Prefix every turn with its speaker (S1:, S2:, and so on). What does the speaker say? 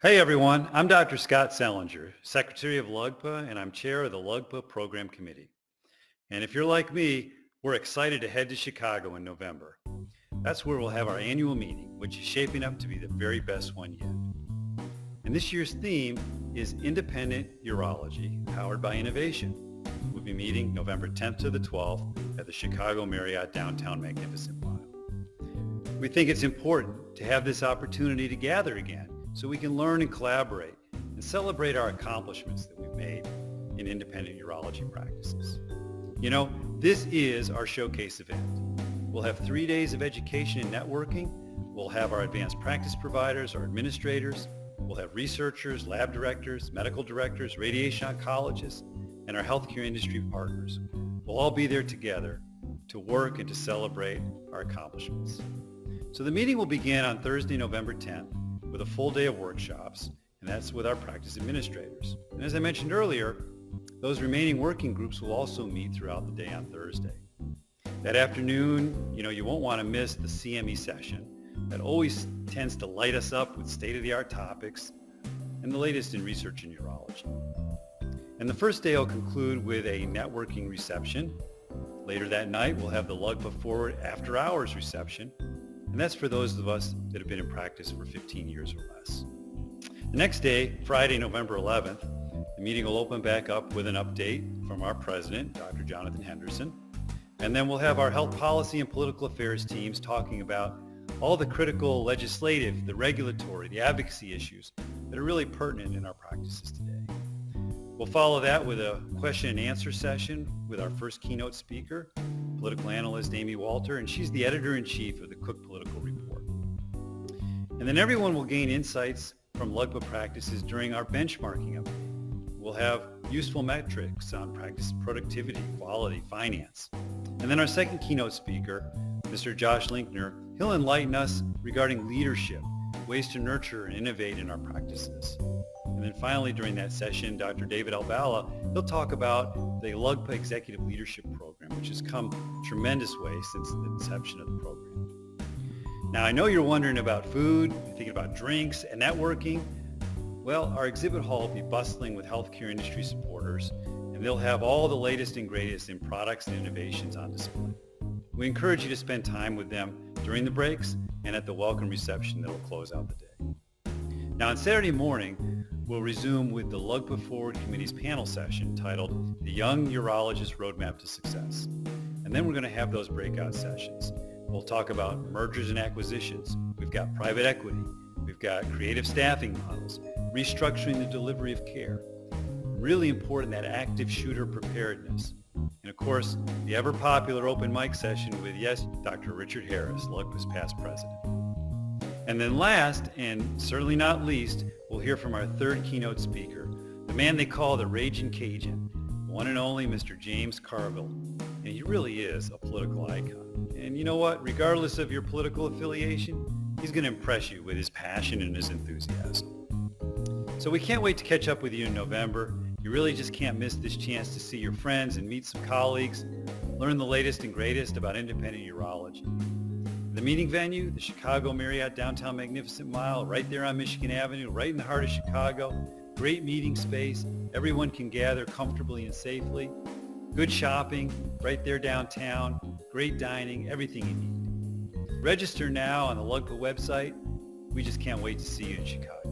S1: Hey everyone, I'm Dr. Scott Selinger, Secretary of LUGPA, and I'm Chair of the LUGPA Program Committee. And if you're like me, we're excited to head to Chicago in November. That's where we'll have our annual meeting, which is shaping up to be the very best one yet. And this year's theme is Independent Urology, Powered by Innovation. We'll be meeting November 10th to the 12th at the Chicago Marriott Downtown Magnificent Mile. We think it's important to have this opportunity to gather again so we can learn and collaborate and celebrate our accomplishments that we've made in independent urology practices. You know, this is our showcase event. We'll have 3 days of education and networking. We'll have our advanced practice providers, our administrators. We'll have researchers, lab directors, medical directors, radiation oncologists, and our healthcare industry partners. We'll all be there together to work and to celebrate our accomplishments. So the meeting will begin on Thursday, November 10th with a full day of workshops, and that's with our practice administrators. And as I mentioned earlier, those remaining working groups will also meet throughout the day on Thursday. That afternoon, you won't want to miss the CME session. That always tends to light us up with state-of-the-art topics and the latest in research in urology. And the first day will conclude with a networking reception. Later that night, we'll have the LUGPA Forward After Hours reception, and that's for those of us that have been in practice for 15 years or less. The next day, Friday, November 11th, the meeting will open back up with an update from our president, Dr. Jonathan Henderson, and then we'll have our health policy and political affairs teams talking about all the critical legislative, the regulatory, the advocacy issues that are really pertinent in our practices today. We'll follow that with a question and answer session with our first keynote speaker, political analyst Amy Walter, and she's the editor-in-chief of the Cook Political Report. And then everyone will gain insights from LUGPA practices during our benchmarking update. We'll have useful metrics on practice productivity, quality, finance. And then our second keynote speaker, Mr. Josh Linkner, he'll enlighten us regarding leadership, ways to nurture and innovate in our practices. And then finally, during that session, Dr. David Albala, he'll talk about the LUGPA Executive Leadership Program, which has come a tremendous way since the inception of the program. Now, I know you're wondering about food, you're thinking about drinks and networking. Well, our exhibit hall will be bustling with healthcare industry supporters, and they'll have all the latest and greatest in products and innovations on display. We encourage you to spend time with them during the breaks and at the welcome reception that will close out the day. Now, on Saturday morning, we'll resume with the LUGPA Forward Committee's panel session titled The Young Urologist Roadmap to Success. And then we're going to have those breakout sessions. We'll talk about mergers and acquisitions. We've got private equity. We've got creative staffing models, restructuring the delivery of care. Really important, that active shooter preparedness. And of course, the ever popular open mic session with, yes, Dr. Richard Harris, LUGPA's past president. And then last, and certainly not least, we'll hear from our third keynote speaker, the man they call the Raging Cajun, the one and only Mr. James Carville. And he really is a political icon. And you know what? Regardless of your political affiliation, he's going to impress you with his passion and his enthusiasm. So we can't wait to catch up with you in November. You really just can't miss this chance to see your friends and meet some colleagues, learn the latest and greatest about independent urology. The meeting venue, the Chicago Marriott Downtown Magnificent Mile, right there on Michigan Avenue, right in the heart of Chicago. Great meeting space. Everyone can gather comfortably and safely. Good shopping, right there downtown. Great dining, everything you need. Register now on the LUGPA website. We just can't wait to see you in Chicago.